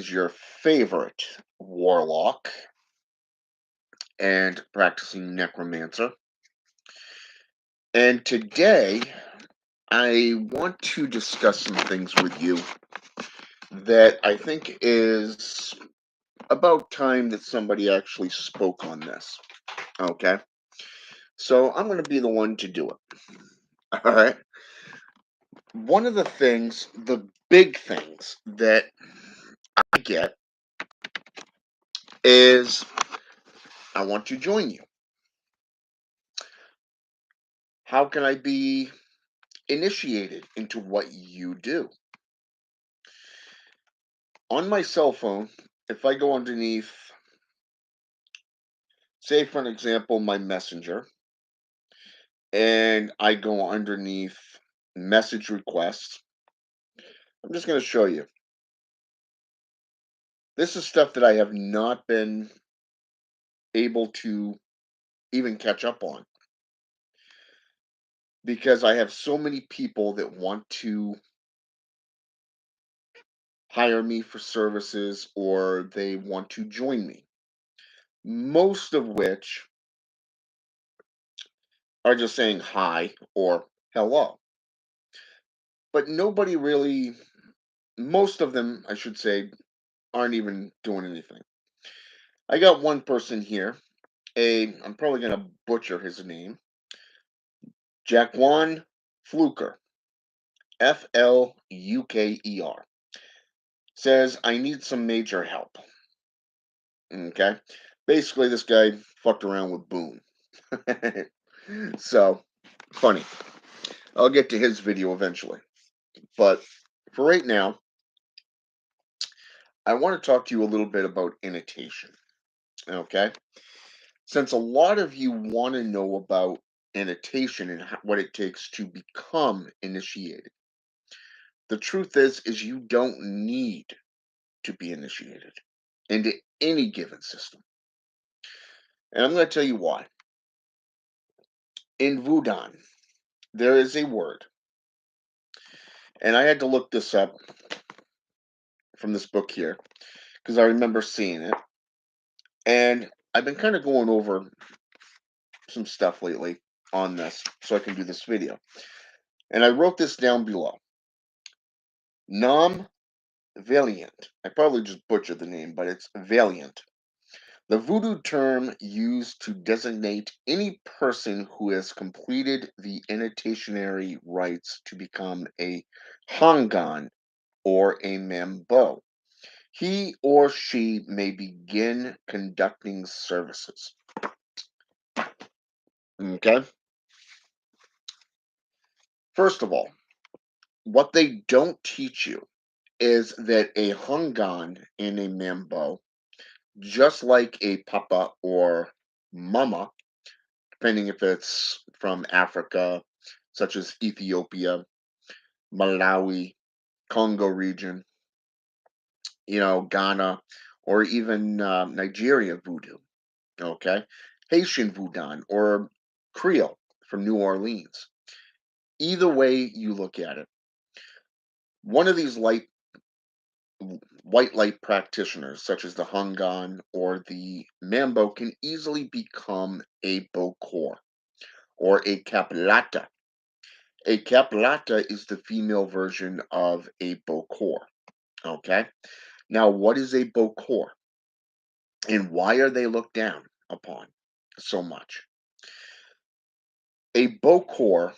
is your favorite warlock and practicing necromancer. And today I want to discuss some things with you that I think is about time that somebody actually spoke on this. Okay. So I'm going to be the one to do it. All right. One of the things, the big things that I get is I want to join you. How can I be initiated into what you do? On my cell phone, if I go underneath, say for an example, my messenger, and I go underneath message requests, I'm just going to show you. This is stuff that I have not been able to even catch up on because I have so many people that want to hire me for services or they want to join me. Most of which are just saying hi or hello. But nobody really, most of them, I should say, aren't even doing anything. I got one person here, I'm probably going to butcher his name, Jaquan Fluker, Fluker, says, I need some major help. Okay. Basically, this guy fucked around with Boone. So, funny. I'll get to his video eventually. But for right now, I want to talk to you a little bit about annotation. Okay. Since a lot of you want to know about annotation and what it takes to become initiated, the truth is you don't need to be initiated into any given system. And I'm going to tell you why. In Vodou, there is a word, and I had to look this up from this book here because I remember seeing it. And I've been kind of going over some stuff lately on this so I can do this video. And I wrote this down below. Nom Vaillant. I probably just butchered the name, but it's Vaillant. The Vodou term used to designate any person who has completed the initiatory rites to become a Hongan or a Mambo. He or she may begin conducting services. Okay? First of all, what they don't teach you is that a Hongan and a Mambo, just like a Papa or Mama, depending if it's from Africa, such as Ethiopia, Malawi, Congo region, Ghana, or even Nigeria voodoo, okay? Haitian voodoo or Creole from New Orleans. Either way you look at it, one of these white light practitioners, such as the Hongan or the Mambo, can easily become a Bokor or a Kapalata. A Kapalata is the female version of a Bokor. Okay? Now, what is a Bokor? And why are they looked down upon so much? A Bokor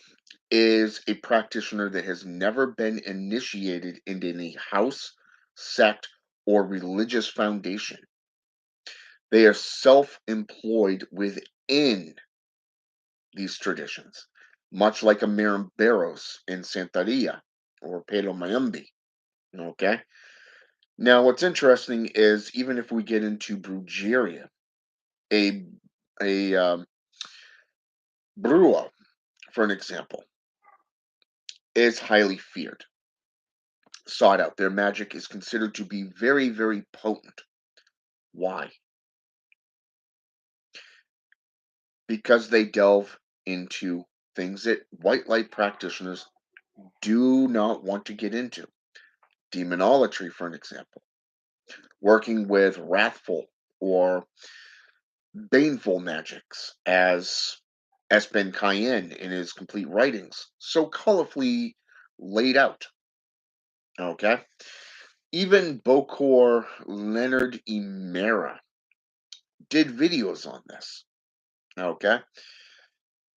is a practitioner that has never been initiated into any house, sect, or religious foundation. They are self employed within these traditions, much like a Marimberos in Santeria or Palo Mayombe. Okay? Now, what's interesting is even if we get into Brujeria, a Brua, for an example, is highly feared, sought out. Their magic is considered to be very, very potent. Why? Because they delve into things that white light practitioners do not want to get into. Demonolatry, for an example. working with wrathful or baneful magics, as Ben Cayenne in his complete writings so colorfully laid out. Okay. Even Bokor Leonard Imera did videos on this. Okay.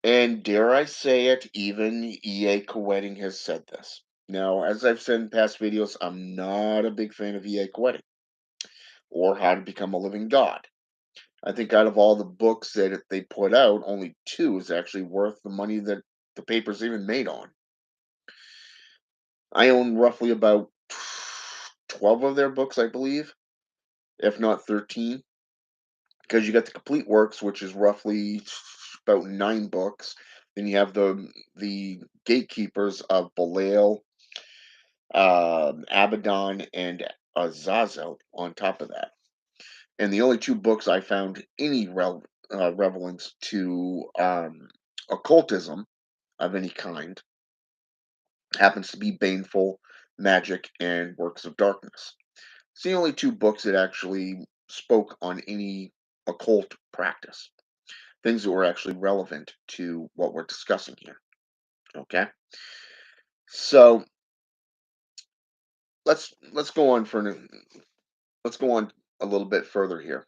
And dare I say it, even EA Koetting has said this. Now, as I've said in past videos, I'm not a big fan of EA Koetting or How to Become a Living God. I think out of all the books that they put out, only two is actually worth the money that the paper's even made on. I own roughly about 12 of their books, I believe, if not 13, because you got the complete works, which is roughly about 9 books. Then you have the gatekeepers of Belial, Abaddon, and Azazel on top of that. And the only two books I found any relevance to occultism of any kind happens to be Baneful, Magic, and Works of Darkness. It's the only two books that actually spoke on any occult practice, things that were actually relevant to what we're discussing here. Okay, so let's go on let's go on a little bit further here.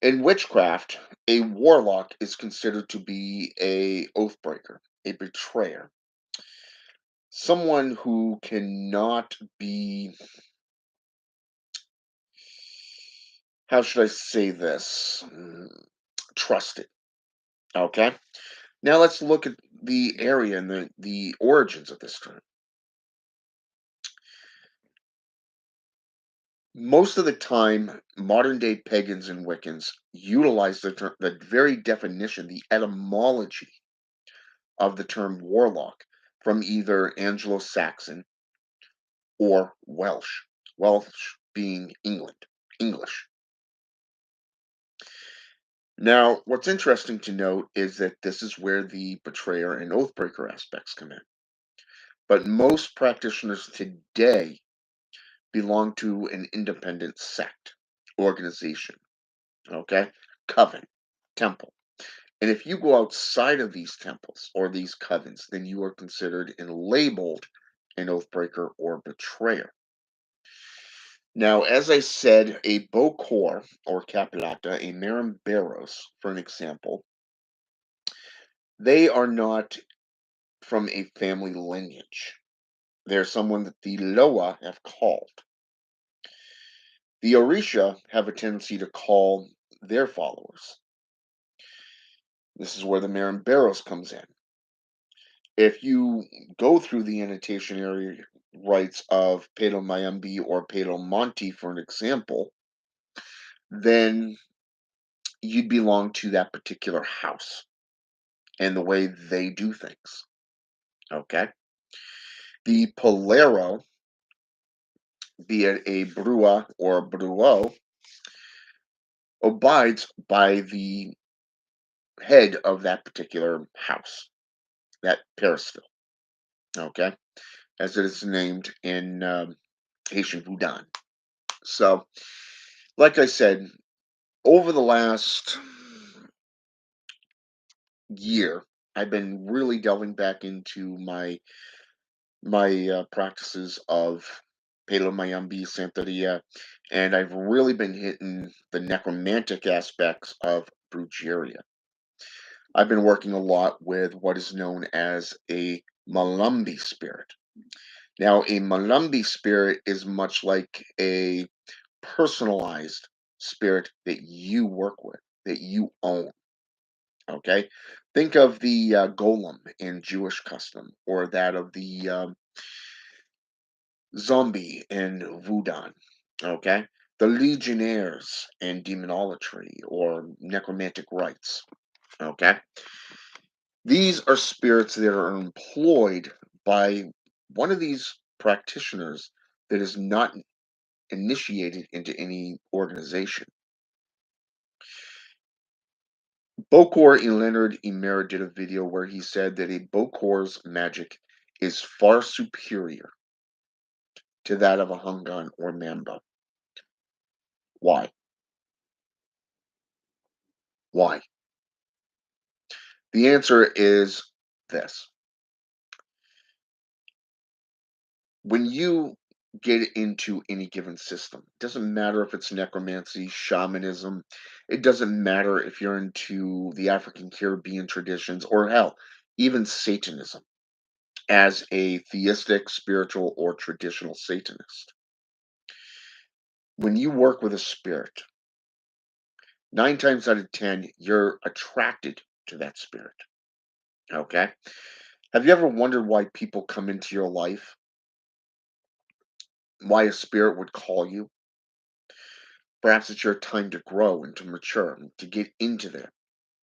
In witchcraft, a warlock is considered to be a oath breaker, a betrayer, someone who cannot be, how should I say this, trusted. Okay. Now let's look at the area and the origins of this term. Most of the time, modern day pagans and Wiccans utilize the very definition, the etymology of the term warlock from either Anglo Saxon or Welsh. Welsh being England, English. Now, what's interesting to note is that this is where the betrayer and oathbreaker aspects come in. But most practitioners today belong to an independent sect, organization, okay, coven, temple. And if you go outside of these temples or these covens, then you are considered and labeled an oathbreaker or betrayer. Now, as I said, a Bokor or Capilata, a Marimberos, for an example, they are not from a family lineage. They're someone that the Loa have called. The Orisha have a tendency to call their followers. This is where the Marimberos comes in. If you go through the annotationary rites of Pedro Mayambi or Pedro Monte, for an example, then you'd belong to that particular house and the way they do things. Okay. The Polero, be it a Brua or a Bruo, abides by the head of that particular house, that peristyle. Okay. As it is named in Haitian Vodou. So, like I said, over the last year, I've been really delving back into my practices of Palo Mayambi Santeria, and I've really been hitting the necromantic aspects of Brujeria. I've been working a lot with what is known as a Malumbi spirit. Now, a Malumbi spirit is much like a personalized spirit that you work with, that you own. Okay, think of the golem in Jewish custom, or that of the zombie in Voodoo. Okay, the legionnaires in demonolatry or necromantic rites. Okay, these are spirits that are employed by one of these practitioners that is not initiated into any organization. Bokor and Leonard Imera did a video where he said that a Bokor's magic is far superior to that of a Hungan or Mamba. Why? Why? The answer is this. When you get into any given system, it doesn't matter if it's necromancy, shamanism, it doesn't matter if you're into the African Caribbean traditions, or hell, even Satanism as a theistic, spiritual, or traditional Satanist. When you work with a spirit, 9 times out of 10, you're attracted to that spirit. Okay? Have you ever wondered why people come into your life? Why a spirit would call you? Perhaps it's your time to grow and to mature and to get into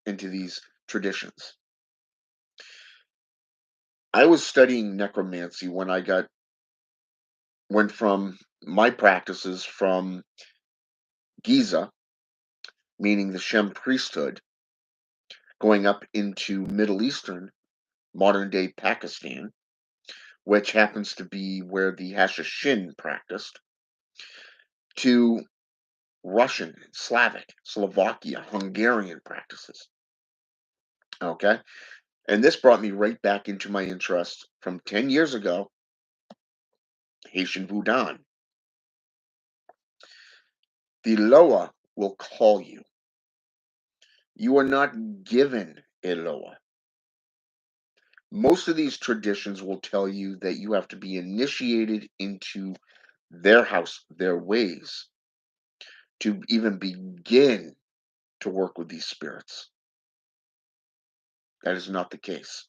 these traditions. I was studying necromancy when I went from my practices from Giza, meaning the Shem priesthood, going up into Middle Eastern, modern day Pakistan, which happens to be where the Hashishin practiced, to Russian, Slavic, Slovakia, Hungarian practices. Okay. And this brought me right back into my interest from 10 years ago, Haitian Voodoo. The Loa will call you. You are not given a Loa. Most of these traditions will tell you that you have to be initiated into their house, their ways, to even begin to work with these spirits. That is not the case.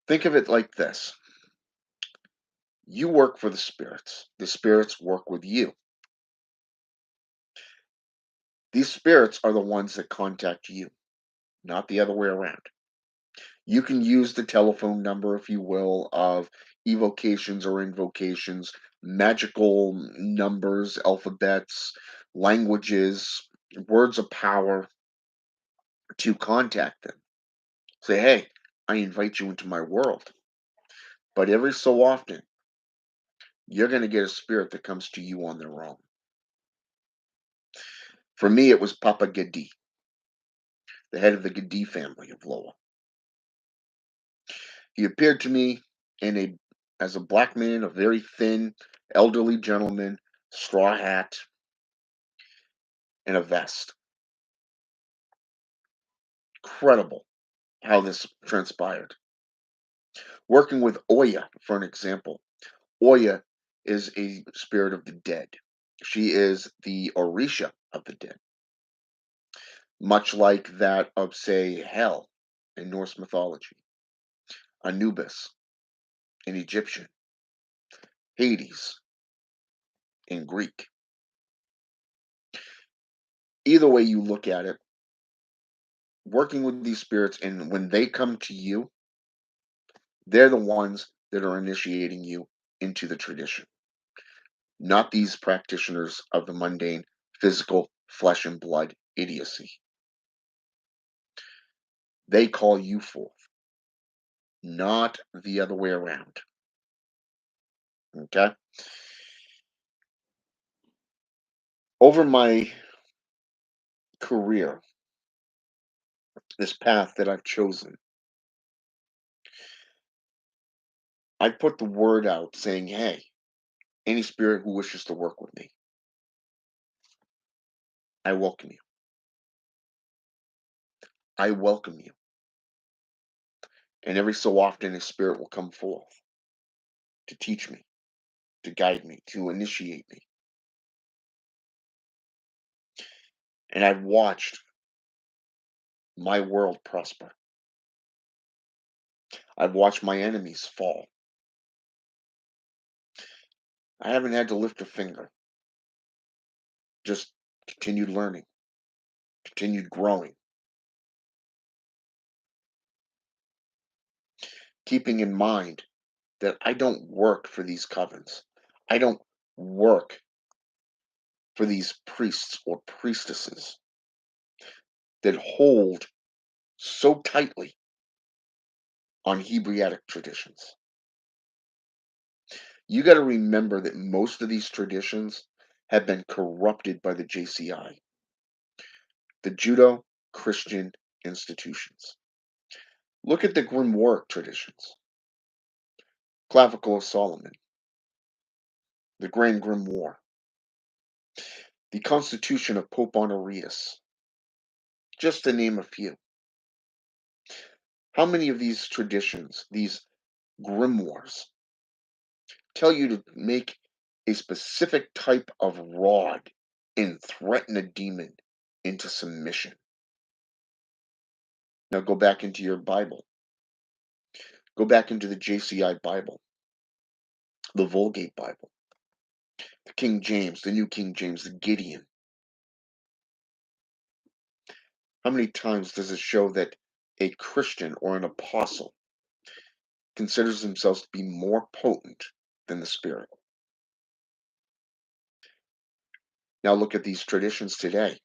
Think of it like this: you work for the spirits work with you. These spirits are the ones that contact you, not the other way around. You can use the telephone number, if you will, of evocations or invocations, magical numbers, alphabets, languages, words of power to contact them. Say, hey, I invite you into my world. But every so often, you're going to get a spirit that comes to you on their own. For me, it was Papa Gedi, the head of the Gedi family of Loa. He appeared to me in a as a black man, a very thin, elderly gentleman, straw hat, and a vest. Incredible how this transpired. Working with Oya, for an example. Oya is a spirit of the dead. She is the Orisha of the dead, much like that of, say, Hel in Norse mythology, Anubis in Egyptian, Hades in Greek. Either way you look at it, working with these spirits, and when they come to you, they're the ones that are initiating you into the tradition, not these practitioners of the mundane, physical, flesh and blood idiocy. They call you forth, not the other way around. Okay? Over my career, this path that I've chosen, I put the word out saying, hey, any spirit who wishes to work with me, I welcome you. I welcome you. And every so often, a spirit will come forth to teach me, to guide me, to initiate me. And I've watched my world prosper. I've watched my enemies fall. I haven't had to lift a finger, just continued learning, continued growing, keeping in mind that I don't work for these covens. I don't work for these priests or priestesses that hold so tightly on Hebraic traditions. You got to remember that most of these traditions have been corrupted by the JCI, the Judo Christian institutions. Look at the Grimoire traditions, Clavicle of Solomon, the Grand Grimoire, the Constitution of Pope Honorius, just to name a few. How many of these traditions, these grimoires, tell you to make a specific type of rod and threaten a demon into submission? Now go back into your Bible. Go back into the JCI Bible, the Vulgate Bible, the King James, the New King James, the Gideon. How many times does it show that a Christian or an apostle considers themselves to be more potent than the Spirit? Now look at these traditions today.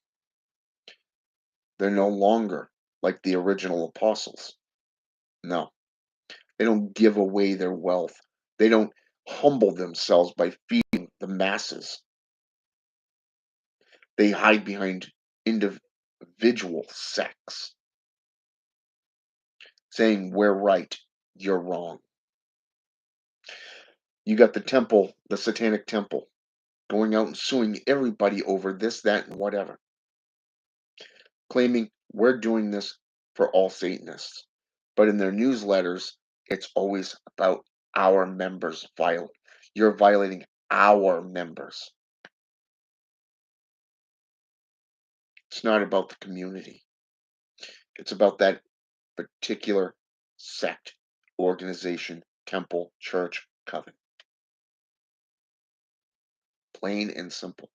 They're no longer like the original apostles. No, they don't give away their wealth. They don't humble themselves by feeding the masses. They hide behind individual sects, saying we're right, you're wrong. You got the temple, the satanic temple, going out and suing everybody over this, that, and whatever, claiming we're doing this for all Satanists. But in their newsletters, it's always about our members. You're violating our members. It's not about the community. It's about that particular sect, organization, temple, church, coven. Plain and simple.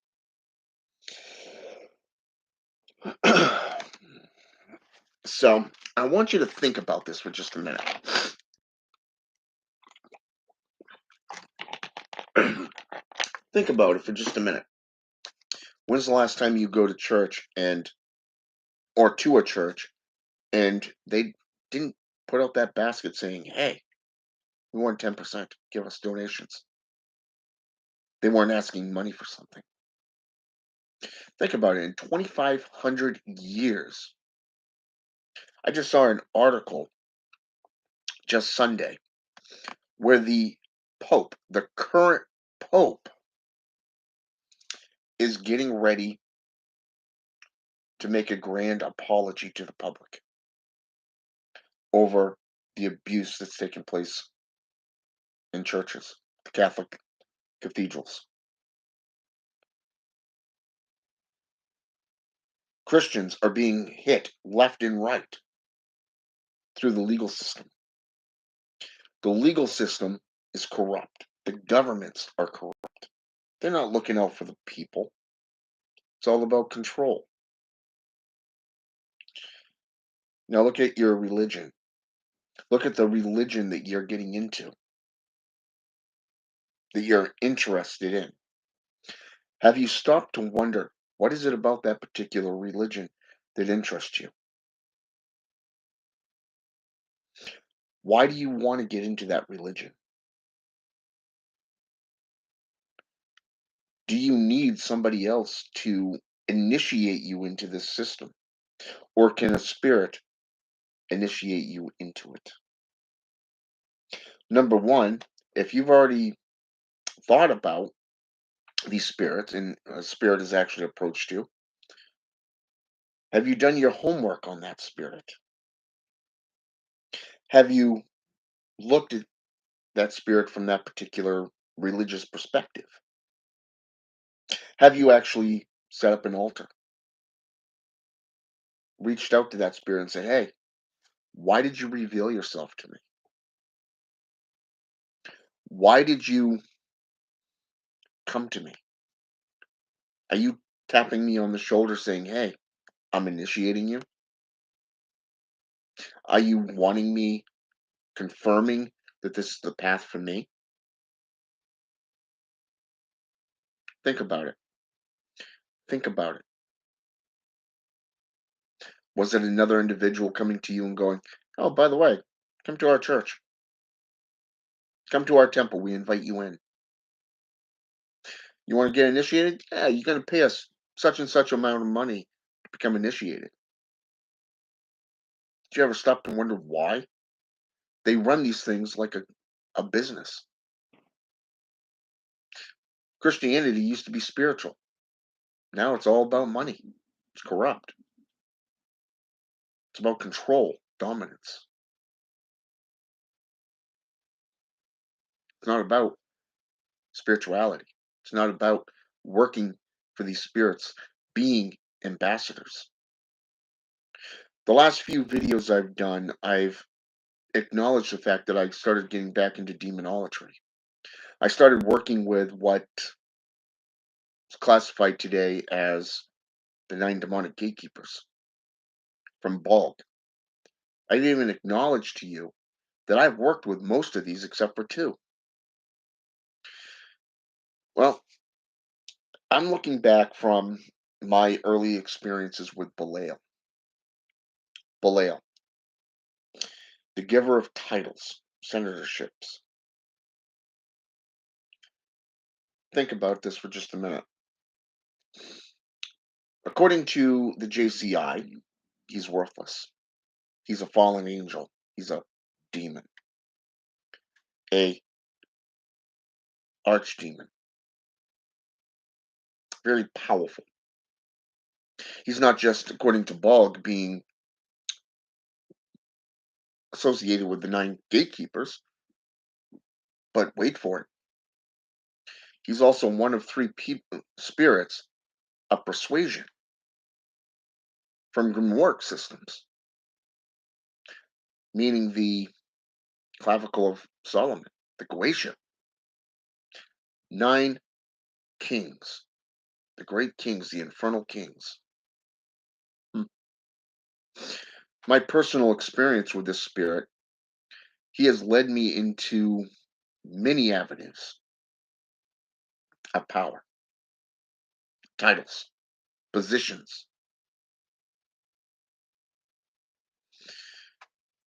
So I want you to think about this for just a minute. Think about it for just a minute. When's the last time you go to church or to a church and they didn't put out that basket saying, "Hey, we want 10%. Give us donations." They weren't asking money for something. Think about it. In 2,500 years, I just saw an article just Sunday where the Pope, the current Pope, is getting ready to make a grand apology to the public over the abuse that's taken place in churches, the Catholic cathedrals. Christians are being hit left and right through the legal system. The legal system is corrupt. The governments are corrupt. They're not looking out for the people. It's all about control. Now look at your religion. Look at the religion that you're getting into, that you're interested in. Have you stopped to wonder, what is it about that particular religion that interests you? Why do you want to get into that religion? Do you need somebody else to initiate you into this system? Or can a spirit initiate you into it? Number one, if you've already thought about these spirits and a spirit has actually approached you, have you done your homework on that spirit? Have you looked at that spirit from that particular religious perspective? Have you actually set up an altar, reached out to that spirit and said, "Hey, why did you reveal yourself to me? Why did you come to me? Are you tapping me on the shoulder saying, 'Hey, I'm initiating you'? Are you wanting me, confirming that this is the path for me?" Think about it. Think about it. Was it another individual coming to you and going, "Oh, by the way, come to our church. Come to our temple. We invite you in." You want to get initiated? Yeah, you're going to pay us such and such amount of money to become initiated. Did you ever stop and wonder why? They run these things like a business. Christianity used to be spiritual. Now it's all about money. It's corrupt. It's about control, dominance. It's not about spirituality. It's not about working for these spirits, being ambassadors. The last few videos I've done, I've acknowledged the fact that I started getting back into demonolatry. I started working with what is classified today as the 9 demonic gatekeepers from Bog. I didn't even acknowledge to you that I've worked with most of these except for two. Well, I'm looking back from my early experiences with Belial. Belial, the giver of titles, senatorships. Think about this for just a minute. According to the JCI, he's worthless. He's a fallen angel. He's a demon, a archdemon, very powerful. He's not just, according to Bog, being associated with the 9 gatekeepers, but wait for it. He's also one of 3 spirits of persuasion from Grimwork systems, meaning the clavicle of Solomon, the Goetia. 9 kings, the great kings, the infernal kings. Hmm. My personal experience with this spirit, he has led me into many avenues of power, titles, positions.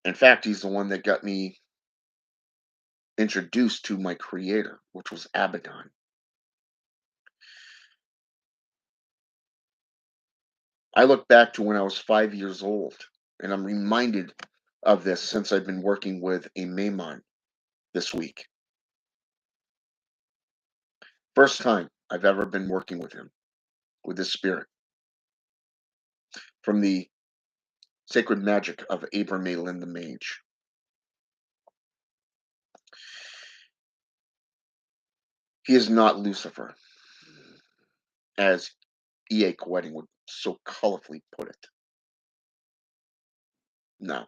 In fact, he's the one that got me introduced to my creator, which was Abaddon. I look back to when I was 5 years old, and I'm reminded of this since I've been working with a Maimon this week. First time I've ever been working with him, with this spirit, from the sacred magic of Abram Malin the Mage. He is not Lucifer, as E.A. Wedding would so colorfully put it. No,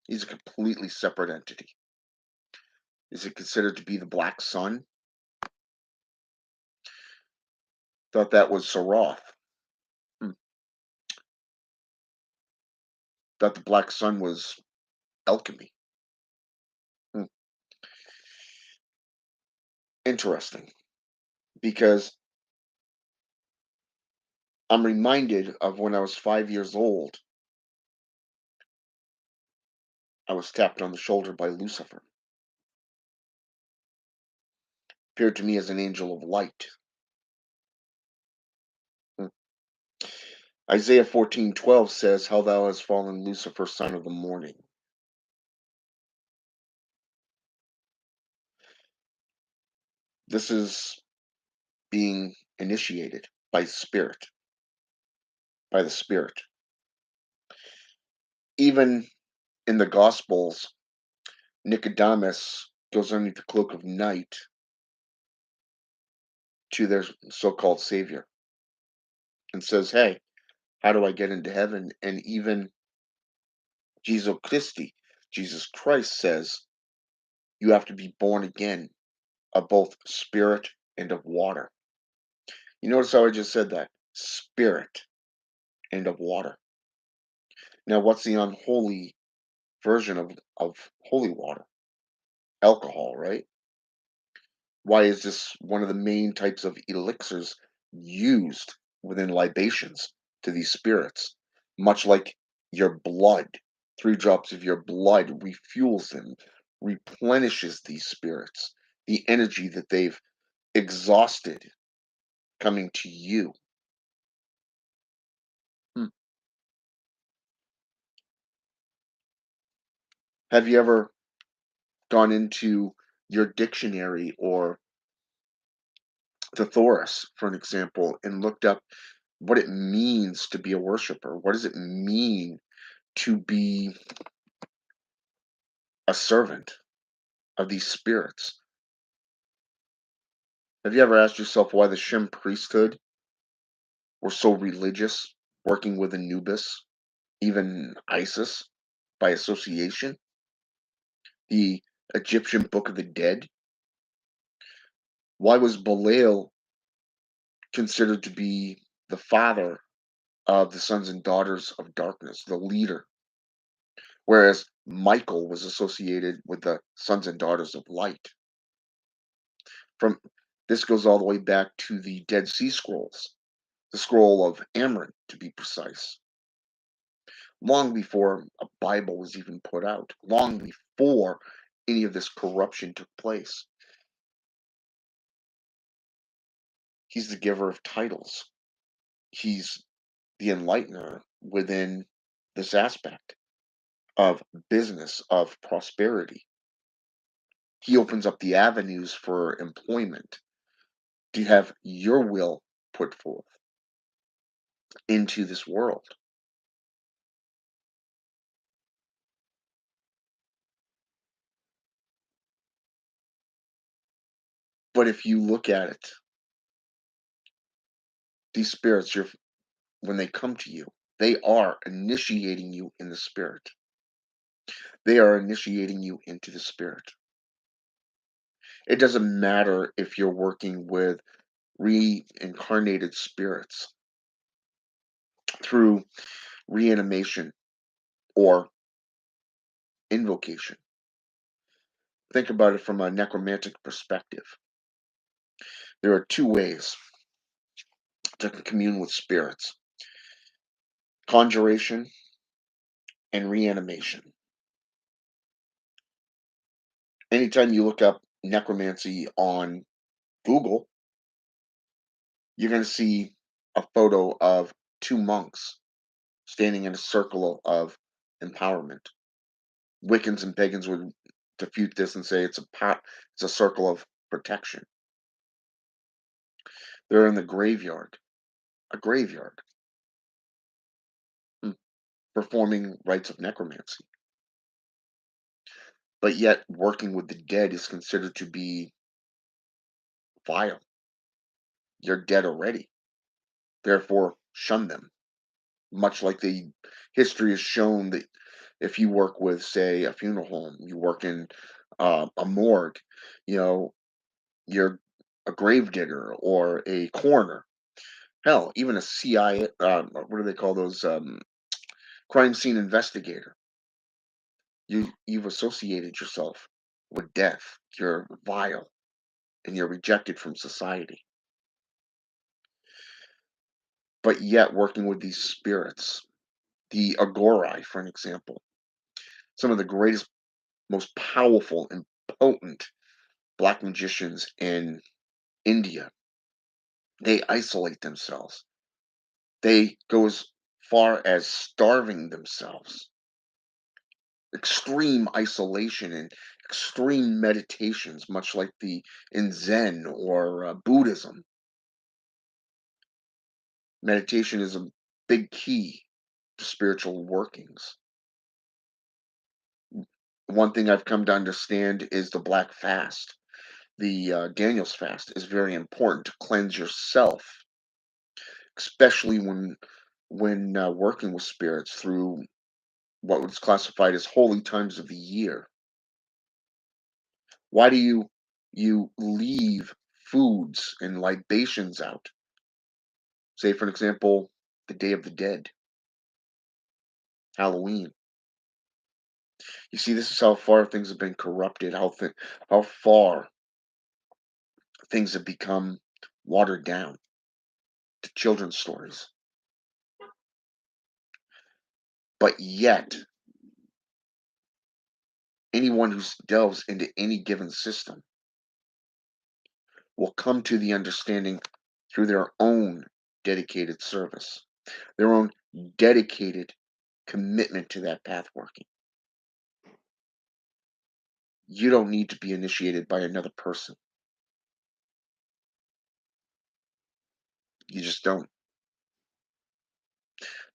he's a completely separate entity. Is it considered to be the Black Sun? Thought that was Saroth. Hmm. Thought the Black Sun was alchemy. Hmm. Interesting, because I'm reminded of when I was 5 years old. I was tapped on the shoulder by Lucifer. Appeared to me as an angel of light. Hmm. Isaiah 14:12 says, "How thou hast fallen, Lucifer, son of the morning." This is being initiated by spirit, by the spirit. Even in the Gospels, Nicodemus goes underneath the cloak of night to their so-called savior and says, "Hey, how do I get into heaven?" And even Jesus Christ says, "You have to be born again of both spirit and of water." You notice how I just said that? Spirit and of water. Now, what's the unholy version of holy water? Alcohol, right? Why is this one of the main types of elixirs used within libations to these spirits? Much like your blood, 3 drops of your blood refuels them, replenishes these spirits, the energy that they've exhausted coming to you. Hmm. Have you ever gone into your dictionary or thesaurus, for an example, and looked up what it means to be a worshiper? What does it mean to be a servant of these spirits? Have you ever asked yourself why the Shem priesthood were so religious, working with Anubis, even Isis by association? The Egyptian Book of the Dead? Why was Belial considered to be the father of the sons and daughters of darkness, the leader, whereas Michael was associated with the sons and daughters of light? From this goes all the way back to the Dead Sea Scrolls, the scroll of Amran to be precise, long before a Bible was even put out, long before any of this corruption took place. He's the giver of titles. He's the enlightener within this aspect of business, of prosperity. He opens up the avenues for employment to have your will put forth into this world. But if you look at it, these spirits, when they come to you, they are initiating you in the spirit. They are initiating you into the spirit. It doesn't matter if you're working with reincarnated spirits through reanimation or invocation. Think about it from a necromantic perspective. There are two ways to commune with spirits: conjuration and reanimation. Anytime you look up necromancy on Google, you're going to see a photo of two monks standing in a circle of empowerment. Wiccans and pagans would defute this and say it's a circle of protection. They're in the graveyard, a graveyard, hmm, performing rites of necromancy. But yet, working with the dead is considered to be vile. You're dead already. Therefore, shun them. Much like the history has shown that if you work with, say, a funeral home, you work in a morgue, you know, you're a grave digger or a coroner. Hell, even a CIA, what do they call those? Crime scene investigator. You've associated yourself with death. You're vile and you're rejected from society. But yet, working with these spirits, the Agorai, for an example, some of the greatest, most powerful and potent black magicians in India, they isolate themselves. They go as far as starving themselves. Extreme isolation and extreme meditations, much like the in Zen or Buddhism. Meditation is a big key to spiritual workings. One thing I've come to understand is the black fast. The Daniel's fast is very important to cleanse yourself, especially when working with spirits through what was classified as holy times of the year. Why do you leave foods and libations out? Say, for an example, the Day of the Dead, Halloween. You see, this is how far things have been corrupted, how far things have become watered down to children's stories. But yet, anyone who delves into any given system will come to the understanding through their own dedicated service, their own dedicated commitment to that path working. You don't need to be initiated by another person. You just don't.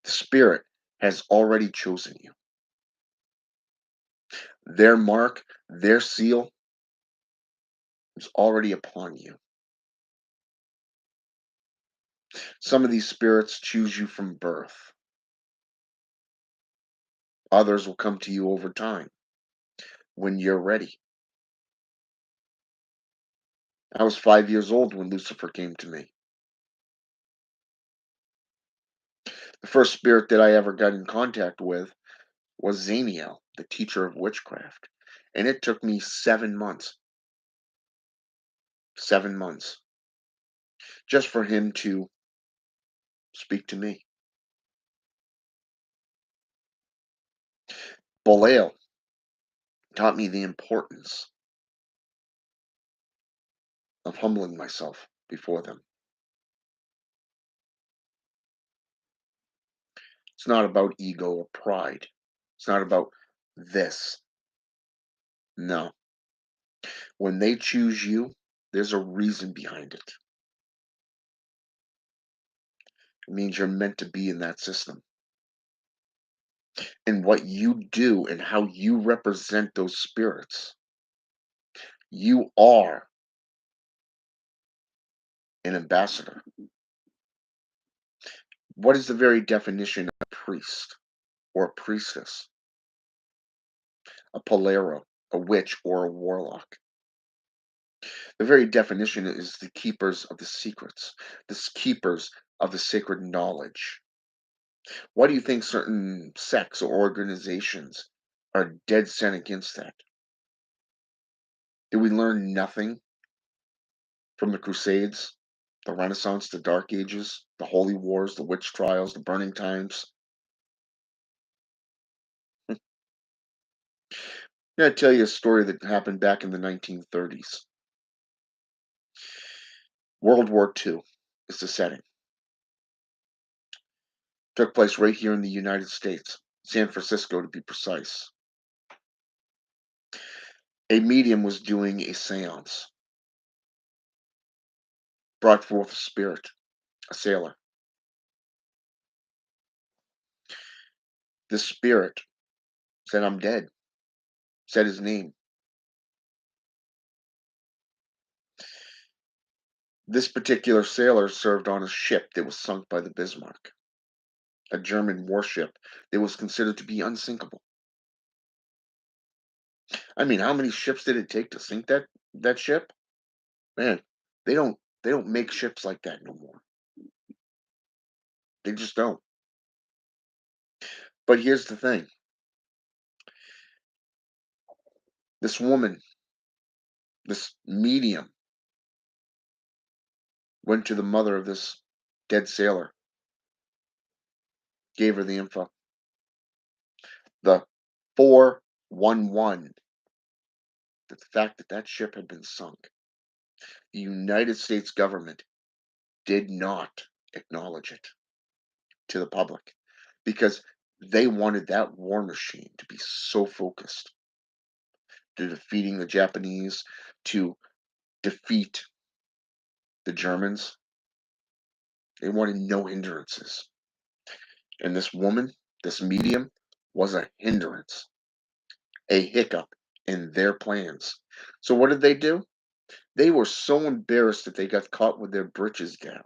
The Spirit has already chosen you. Their mark, their seal is already upon you. Some of these spirits choose you from birth. Others will come to you over time when you're ready. I was 5 years old when Lucifer came to me. The first spirit that I ever got in contact with was Zaniel, the teacher of witchcraft. And it took me 7 months, 7 months, just for him to speak to me. Belial taught me the importance of humbling myself before them. It's not about ego or pride. It's not about this. No. When they choose you, there's a reason behind it. It means you're meant to be in that system. And what you do and how you represent those spirits, you are an ambassador. What is the very definition of a priest or a priestess? A polero, a witch, or a warlock. The very definition is the keepers of the secrets, the keepers of the sacred knowledge. Why do you think certain sects or organizations are dead set against that? Did we learn nothing from the Crusades, the Renaissance, the Dark Ages, the Holy Wars, the witch trials, the burning times? I'm going to tell you a story that happened back in the 1930s. World War II is the setting. Took place right here in the United States, San Francisco to be precise. A medium was doing a seance, brought forth a spirit, a sailor. This spirit said, I'm dead, said his name. This particular sailor served on a ship that was sunk by the Bismarck, a German warship that was considered to be unsinkable. I mean, how many ships did it take to sink that ship? Man, they don't make ships like that no more. They just don't. But here's the thing. This woman, this medium, went to the mother of this dead sailor, gave her the info. The 411, the fact that that ship had been sunk. The United States government did not acknowledge it to the public because they wanted that war machine to be so focused to defeating the Japanese, to defeat the Germans. They wanted no hindrances. And this woman, this medium, was a hindrance, a hiccup in their plans. So what did they do? They were so embarrassed that they got caught with their breeches down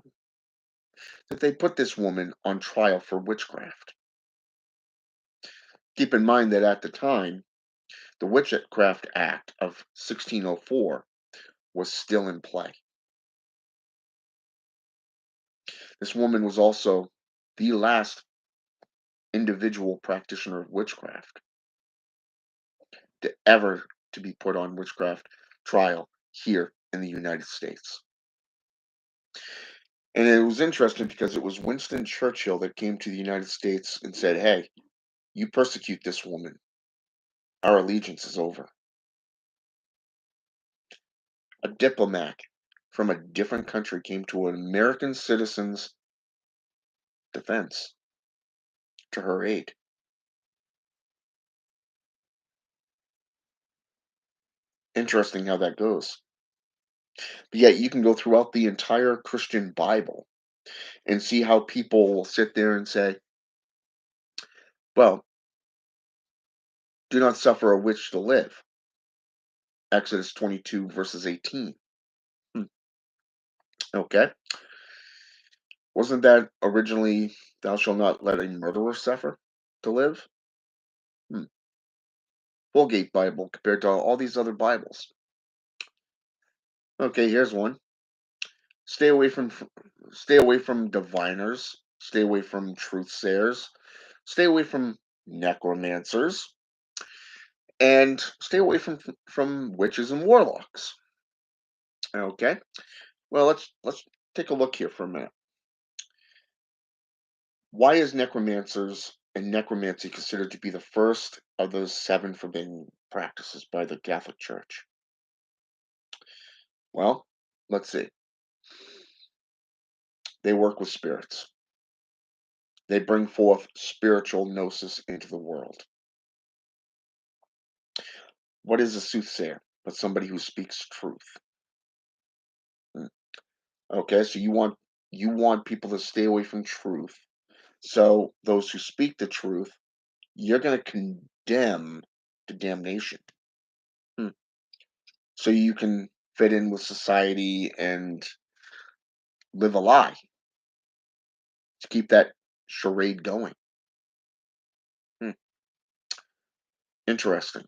that they put this woman on trial for witchcraft. Keep in mind that at the time, the Witchcraft Act of 1604 was still in play. This woman was also the last individual practitioner of witchcraft to ever to be put on witchcraft trial here in the United States. And it was interesting because it was Winston Churchill that came to the United States and said, hey, you persecute this woman, our allegiance is over. A diplomat from a different country came to an American citizen's defense, to her aid. Interesting how that goes. But yet you can go throughout the entire Christian Bible and see how people will sit there and say, well, do not suffer a witch to live. Exodus 22, verses 18. Hmm, okay. Wasn't that originally, thou shalt not let a murderer suffer to live? Hmm. Fulgate Bible compared to all these other Bibles. Okay, here's one. Stay away from stay away from diviners. Stay away from truthsayers. Stay away from necromancers, and stay away from witches and warlocks. Okay. Well, let's take a look here for a minute. Why is necromancers and necromancy considered to be the first of those seven forbidden practices by the Catholic Church? Well, let's see. They work with spirits. They bring forth spiritual gnosis into the world. What is a soothsayer? But somebody who speaks truth. Mm, okay, so you want people to stay away from truth. So those who speak the truth, you're going to condemn to damnation. Hmm. So you can fit in with society and live a lie to keep that charade going. Hmm. Interesting.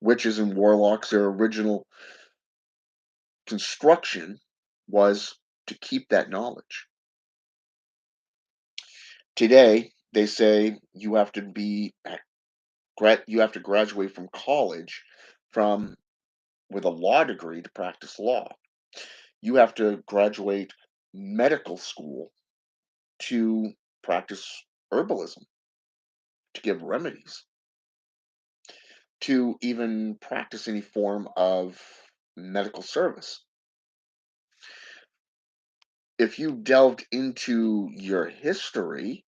Witches and warlocks, their original construction was to keep that knowledge. Today, they say you have to graduate from college from with a law degree to practice law. You have to graduate medical school to practice herbalism, to give remedies, to even practice any form of medical service. If you delved into your history,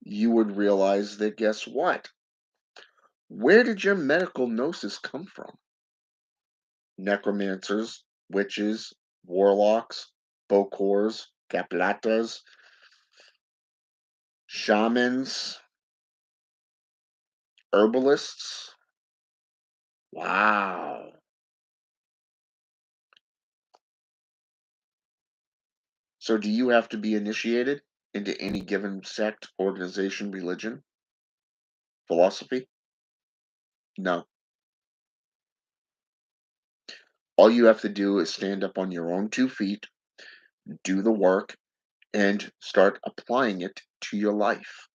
you would realize that guess what? Where did your medical gnosis come from? Necromancers, witches, warlocks, bokors, caplatas, shamans, herbalists. Wow. So do you have to be initiated into any given sect, organization, religion, philosophy? No. All you have to do is stand up on your own 2 feet, do the work, and start applying it to your life.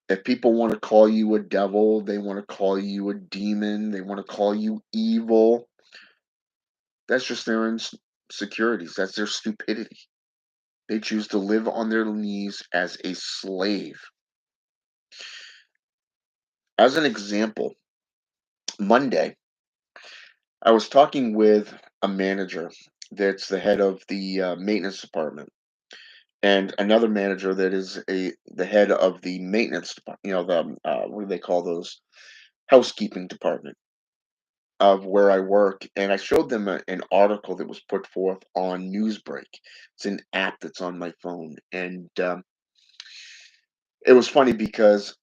If people want to call you a devil, they want to call you a demon, they want to call you evil, that's just their insecurities. That's their stupidity. They choose to live on their knees as a slave. As an example, Monday, I was talking with a manager that's the head of the maintenance department, and another manager that is the head of the maintenance department. The what do they call those? Housekeeping department of where I work, and I showed them an article that was put forth on Newsbreak. It's an app that's on my phone, and it was funny because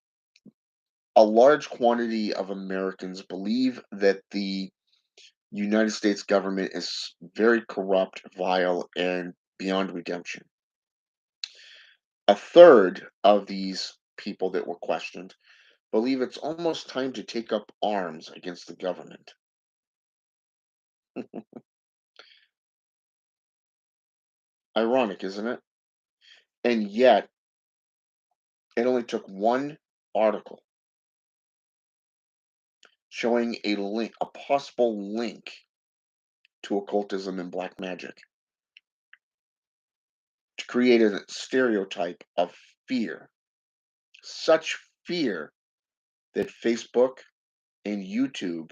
a large quantity of Americans believe that the United States government is very corrupt, vile, and beyond redemption. A third of these people that were questioned believe it's almost time to take up arms against the government. Ironic, isn't it? And yet, it only took one article showing a possible link to occultism and black magic to create a stereotype of fear. Such fear that Facebook and YouTube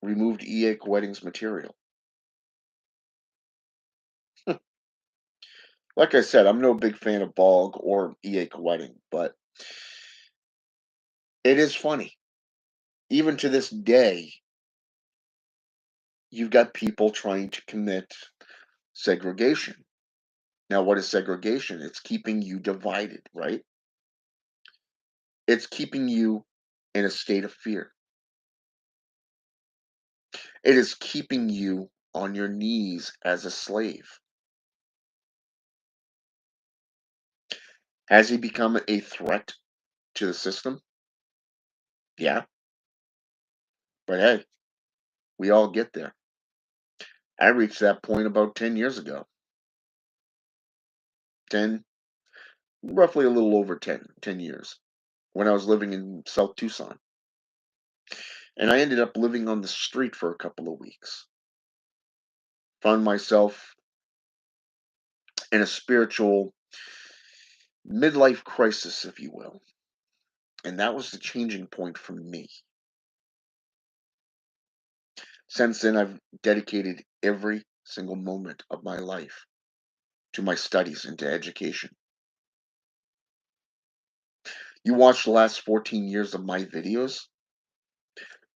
removed EA Weddings material. Like I said, I'm no big fan of Bog or EA Wedding, but it is funny. Even to this day, you've got people trying to commit segregation. Now, what is segregation? It's keeping you divided, right? It's keeping you in a state of fear. It is keeping you on your knees as a slave. Has he become a threat to the system? Yeah, but hey, we all get there. I reached that point about 10 years ago. 10, roughly a little over 10 years, when I was living in South Tucson. And I ended up living on the street for a couple of weeks. Found myself in a spiritual midlife crisis, if you will. And that was the changing point for me. Since then, I've dedicated every single moment of my life to my studies and to education. You watch the last 14 years of my videos,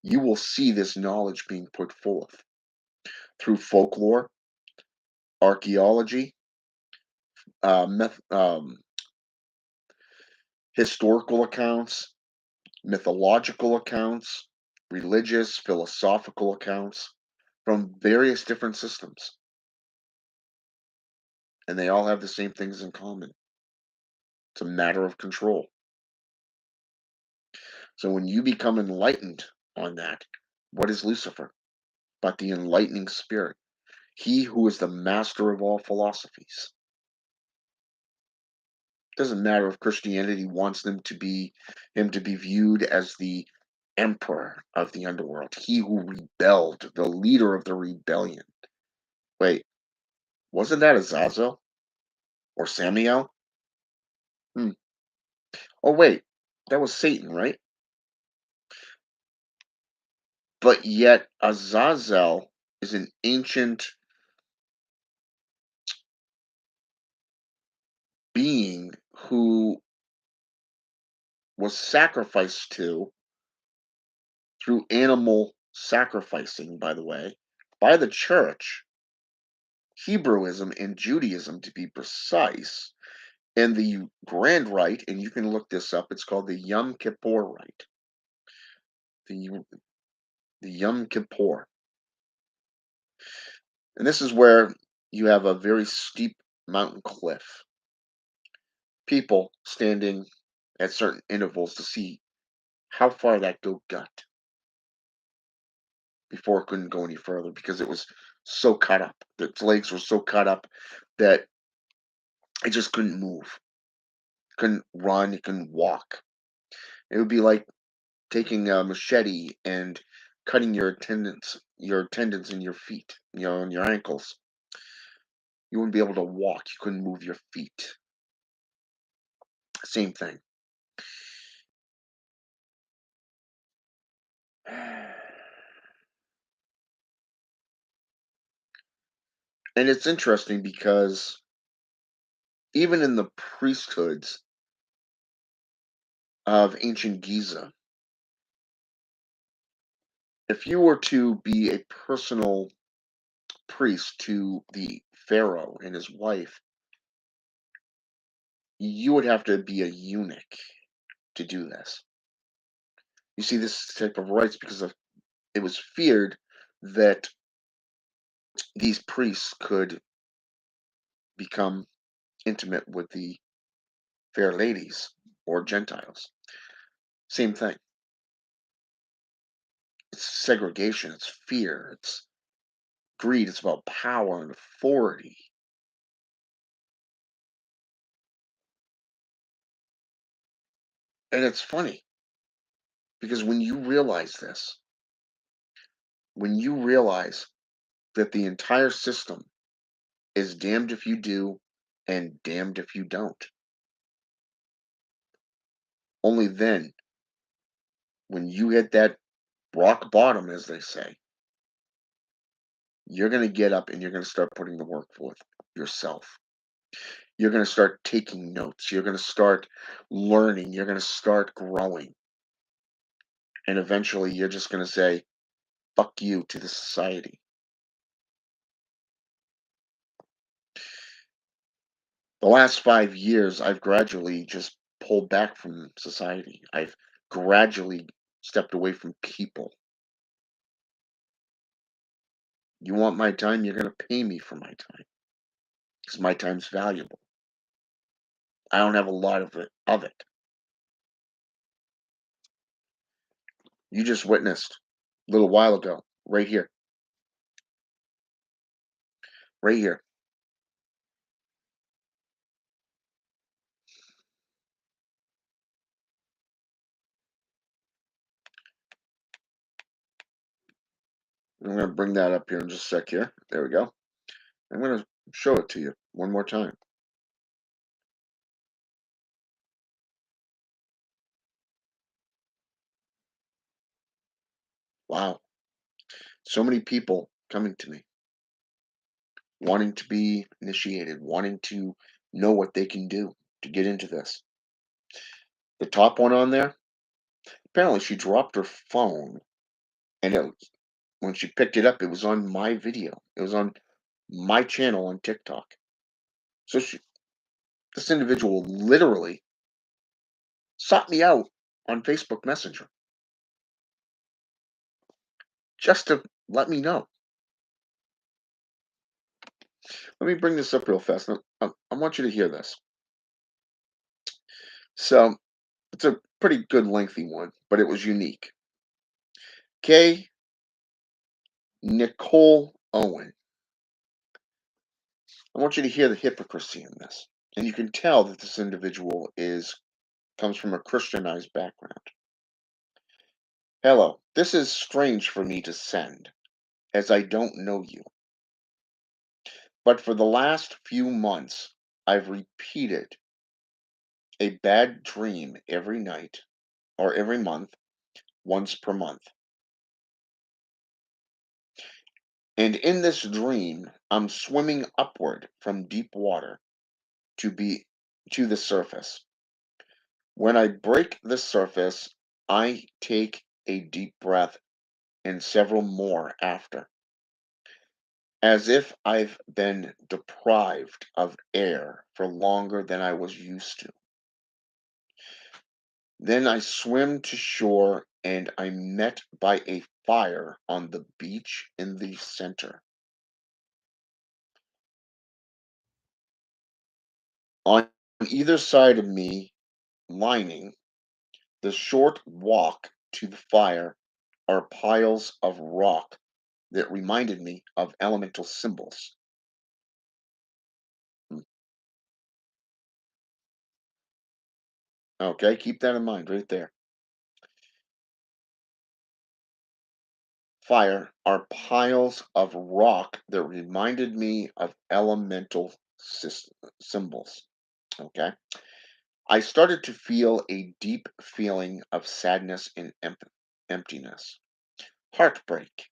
you will see this knowledge being put forth through folklore, archaeology, uh, myth, um, historical accounts, mythological accounts, religious, philosophical accounts from various different systems. And they all have the same things in common. It's a matter of control. So when you become enlightened on that, what is Lucifer? But the enlightening spirit, he who is the master of all philosophies. Doesn't matter if Christianity wants him to be viewed as the emperor of the underworld, he who rebelled, the leader of the rebellion. Wait, wasn't that Azazel or Samiel? Hmm. Oh wait, that was Satan, right? But yet Azazel is an ancient being who was sacrificed to through animal sacrificing, by the way, by the church, Hebrewism and Judaism to be precise, and the grand rite, and you can look this up, it's called the Yom Kippur rite. The, the Yom Kippur. And this is where you have a very steep mountain cliff. People standing at certain intervals to see how far that goat got before it couldn't go any further because it was so cut up. Its legs were so cut up that it just couldn't move, couldn't run, it couldn't walk. It would be like taking a machete and cutting your tendons in your feet, in your ankles. You wouldn't be able to walk. You couldn't move your feet. Same thing. And it's interesting because even in the priesthoods of ancient Giza, if you were to be a personal priest to the pharaoh and his wife, you would have to be a eunuch to do this. You see this type of rites because of it was feared that these priests could become intimate with the fair ladies or Gentiles. Same thing. It's segregation, it's fear, it's greed, it's about power and authority. And it's funny because when you realize that the entire system is damned if you do and damned if you don't, only then When you hit that rock bottom, as they say, you're going to get up and you're going to start putting the work forth yourself. You're going to start taking notes. You're going to start learning. You're going to start growing. And eventually you're just going to say, fuck you to the society. The last 5 years, I've gradually just pulled back from society. I've gradually stepped away from people. You want my time? You're going to pay me for my time because my time's valuable. I don't have a lot of it. You just witnessed a little while ago, right here. I'm going to bring that up here in just a sec here. There we go. I'm going to show it to you one more time. Wow. So many people coming to me, wanting to be initiated, wanting to know what they can do to get into this. The top one on there, apparently she dropped her phone and when she picked it up, it was on my video. It was on my channel on TikTok. So this individual literally sought me out on Facebook Messenger just to let me know. Let me bring this up real fast. Now, I want you to hear this. So it's a pretty good lengthy one, but it was unique. K. Nicole Owen. I want you to hear the hypocrisy in this. And you can tell that this individual comes from a Christianized background. Hello, this is strange for me to send, as I don't know you. But for the last few months, I've repeated a bad dream every night or every month, once per month. And in this dream, I'm swimming upward from deep water to be to the surface. When I break the surface, I take a deep breath and several more after, as if I've been deprived of air for longer than I was used to. Then I swim to shore and I'm met by a fire on the beach in the center. On either side of me, lining the short walk to the fire, are piles of rock that reminded me of elemental symbols. Mm, okay, keep that in mind right there. Fire are piles of rock that reminded me of elemental symbols. Okay. I started to feel a deep feeling of sadness and emptiness, heartbreak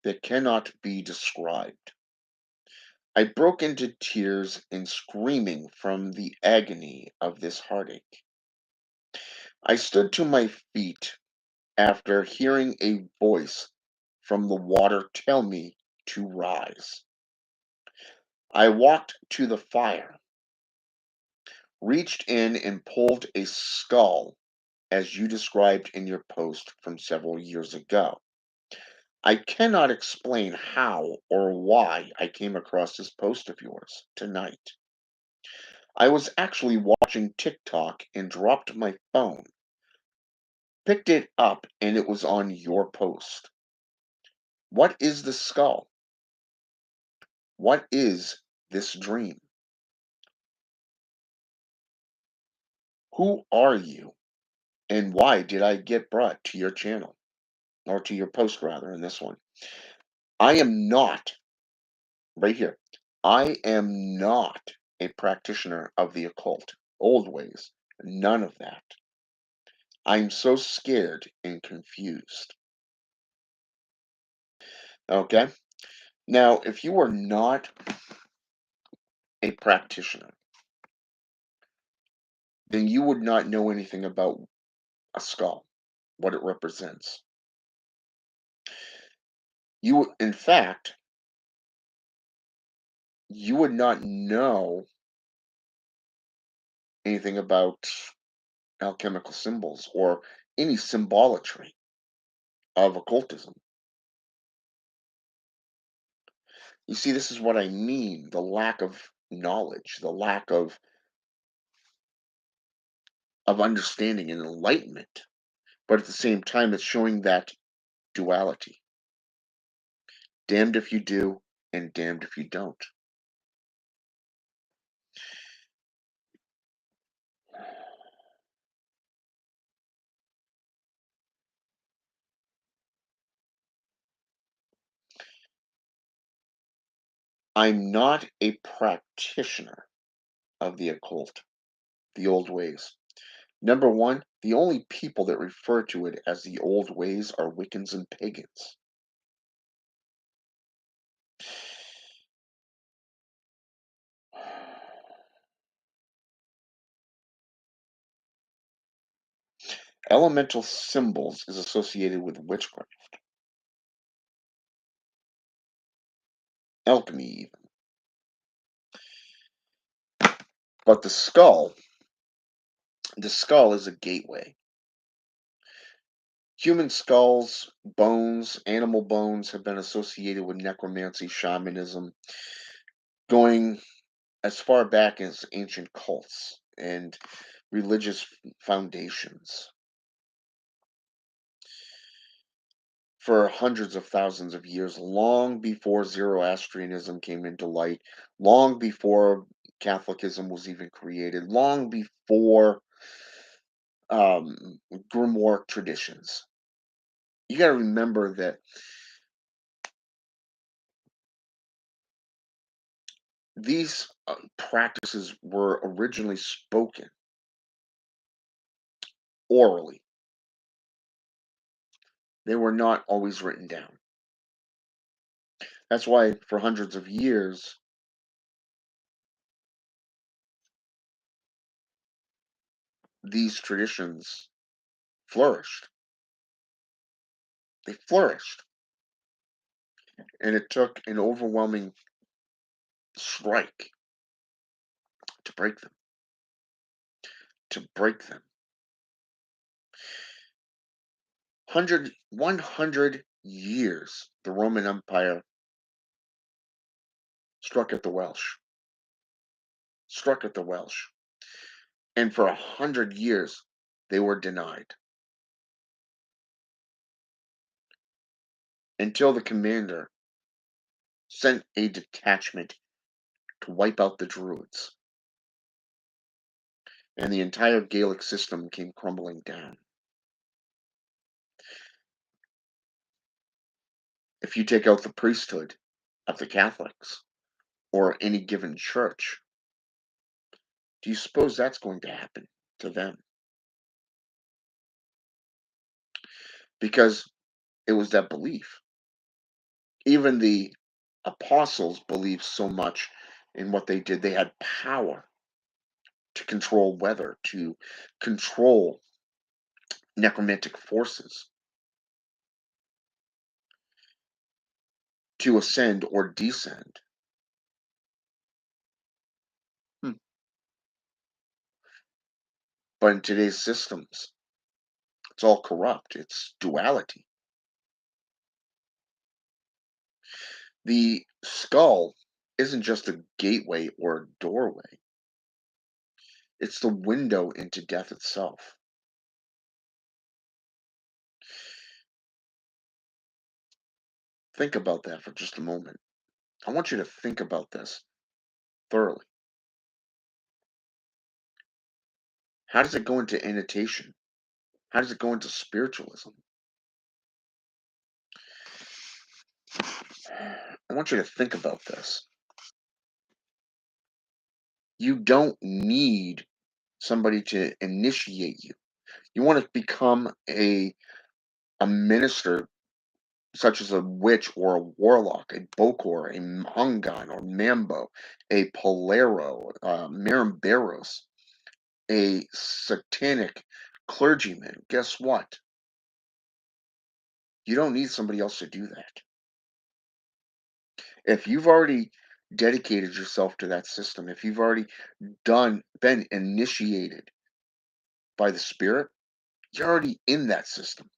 that cannot be described. I broke into tears and screaming from the agony of this heartache. I stood to my feet after hearing a voice from the water tell me to rise. I walked to the fire, reached in and pulled a skull as you described in your post from several years ago. I cannot explain how or why I came across this post of yours tonight. I was actually watching TikTok and dropped my phone, picked it up, and it was on your post. What is the skull? What is this dream? Who are you? And why did I get brought to your channel? Or to your post, rather, in this one. I am not, right here, I am not a practitioner of the occult, old ways, none of that. I'm so scared and confused. Okay? Now, if you are not a practitioner, then you would not know anything about a skull, what it represents. In fact, you would not know anything about alchemical symbols or any symbolatry of occultism. You see, this is what I mean, the lack of knowledge, the lack of understanding and enlightenment. But at the same time, it's showing that duality. Damned if you do, and damned if you don't. I'm not a practitioner of the occult, the old ways. Number one, the only people that refer to it as the old ways are Wiccans and pagans. Elemental symbols is associated with witchcraft, alchemy even. But the skull is a gateway. Human skulls, bones, animal bones have been associated with necromancy, shamanism, going as far back as ancient cults and religious foundations for hundreds of thousands of years, long before Zoroastrianism came into light, long before Catholicism was even created, long before grimoire traditions. You got to remember that these practices were originally spoken orally. They were not always written down. That's why for hundreds of years, these traditions flourished. They flourished. And it took an overwhelming strike to break them, to break them. 100 years, the Roman Empire struck at the Welsh, struck at the Welsh. And for 100 years, they were denied until the commander sent a detachment to wipe out the Druids. And the entire Gaelic system came crumbling down. If you take out the priesthood of the Catholics or any given church, do you suppose that's going to happen to them? Because it was that belief. Even the apostles believed so much in what they did. They had power to control weather, to control necromantic forces, to ascend or descend. Hmm. But in today's systems, it's all corrupt. It's duality. The skull isn't just a gateway or a doorway, it's the window into death itself. Think about that for just a moment. I want you to think about this thoroughly. How does it go into annotation? How does it go into spiritualism? I want you to think about this. You don't need somebody to initiate you. You want to become a minister, such as a witch or a warlock, a bokor, a hungan or mambo, a polero, marimberos, a satanic clergyman. Guess what? You don't need somebody else to do that. If you've already dedicated yourself to that system, if you've already been initiated by the spirit, you're already in that system.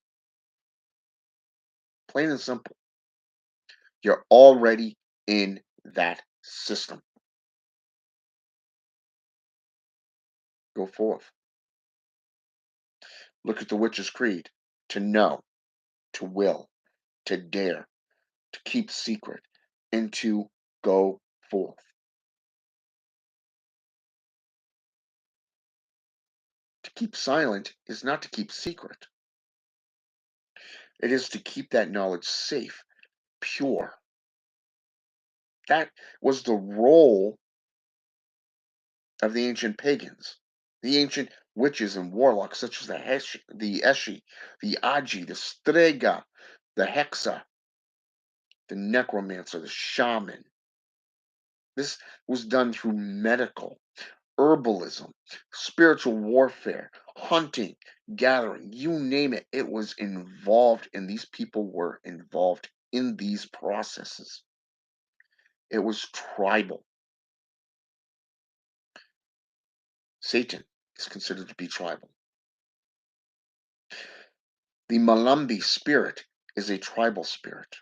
Plain and simple. You're already in that system. Go forth. Look at the witch's creed: to know, to will, to dare, to keep secret, and to go forth. To keep silent is not to keep secret, it is to keep that knowledge safe, pure. That was the role of the ancient pagans, the ancient witches and warlocks, such as the Eshi, the Aji, the Strega, the Hexa, the necromancer, the shaman. This was done through medical, herbalism, spiritual warfare, hunting, gathering, you name it. It was involved, and these people were involved in these processes. It was tribal. Satan is considered to be tribal. The Malambi spirit is a tribal spirit.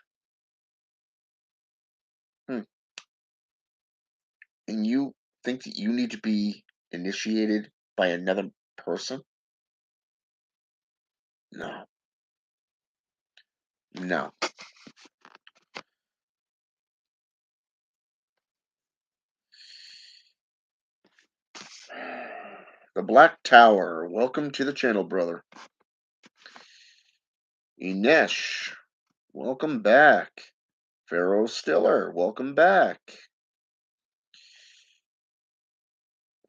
Hmm. And you think that you need to be initiated by another person? No, no. The Black Tower, welcome to the channel, brother. Inesh, welcome back. Pharaoh Stiller, welcome back.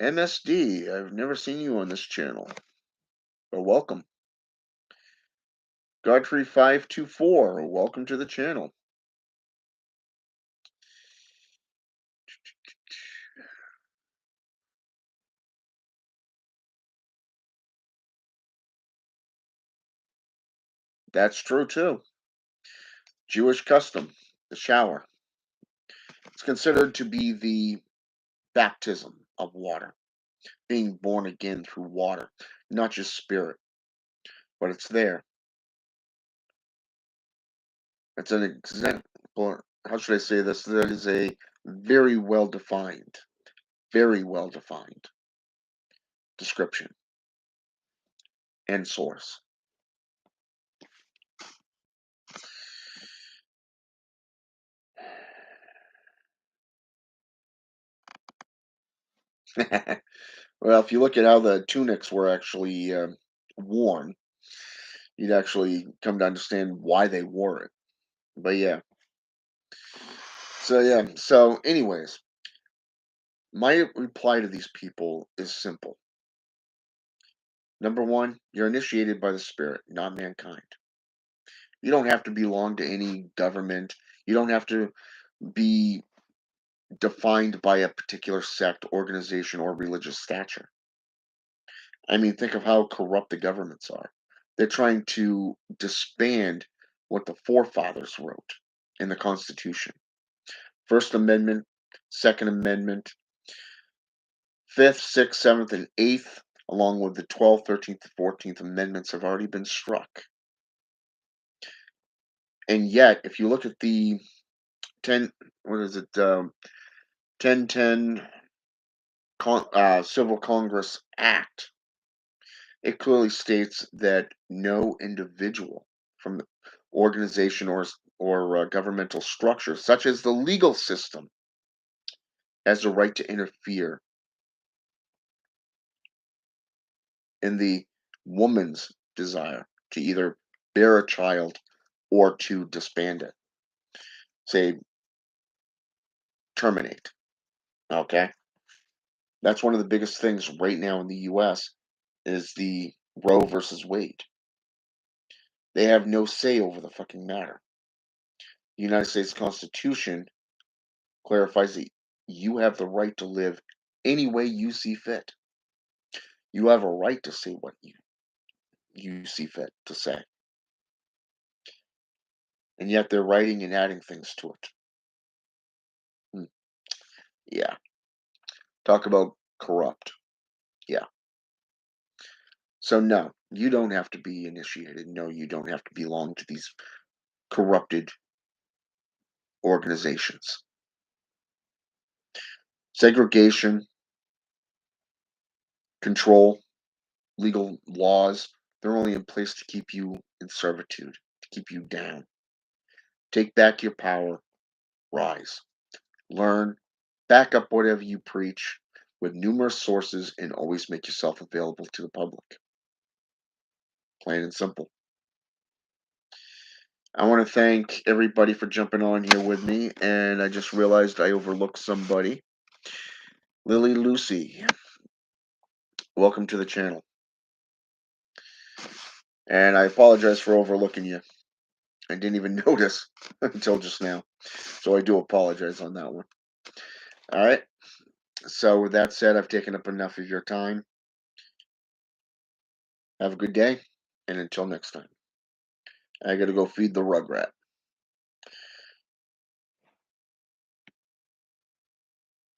MSD, I've never seen you on this channel, but welcome. Godfrey524, welcome to the channel. That's true too. Jewish custom, the shower. It's considered to be the baptism of water, being born again through water, not just spirit, but it's there. It's an example. How should I say this? That is a very well defined description and source. Well, if you look at how the tunics were actually worn, you'd actually come to understand why they wore it. But yeah, so anyways, my reply to these people is simple. Number one, you're initiated by the spirit, not mankind. You don't have to belong to any government. You don't have to be defined by a particular sect, organization, or religious stature. I mean, think of how corrupt the governments are. They're trying to disband what the forefathers wrote in the Constitution. First Amendment, Second Amendment, Fifth, Sixth, Seventh, and Eighth, along with the 12th, 13th, and 14th Amendments, have already been struck. And yet, if you look at the 10, what is it, 1010 Civil Congress Act, it clearly states that no individual from the organization or governmental structure, such as the legal system, has the right to interfere in the woman's desire to either bear a child or to disband it, say terminate. Okay, that's one of the biggest things right now in the U.S. is the Roe versus Wade. They have no say over the fucking matter. The United States Constitution clarifies that you have the right to live any way you see fit. You have a right to say what you see fit to say. And yet they're writing and adding things to it. Hmm. Yeah. Talk about corrupt. Yeah. So no, you don't have to be initiated. No, you don't have to belong to these corrupted organizations. Segregation, control, legal laws, they're only in place to keep you in servitude, to keep you down. Take back your power, rise, learn, back up whatever you preach with numerous sources, and always make yourself available to the public. Plain and simple. I want to thank everybody for jumping on here with me, and I just realized I overlooked somebody. Lily Lucy, welcome to the channel. And I apologize for overlooking you. I didn't even notice until just now. So I do apologize on that one. All right. So with that said, I've taken up enough of your time. Have a good day. And until next time, I got to go feed the rugrat.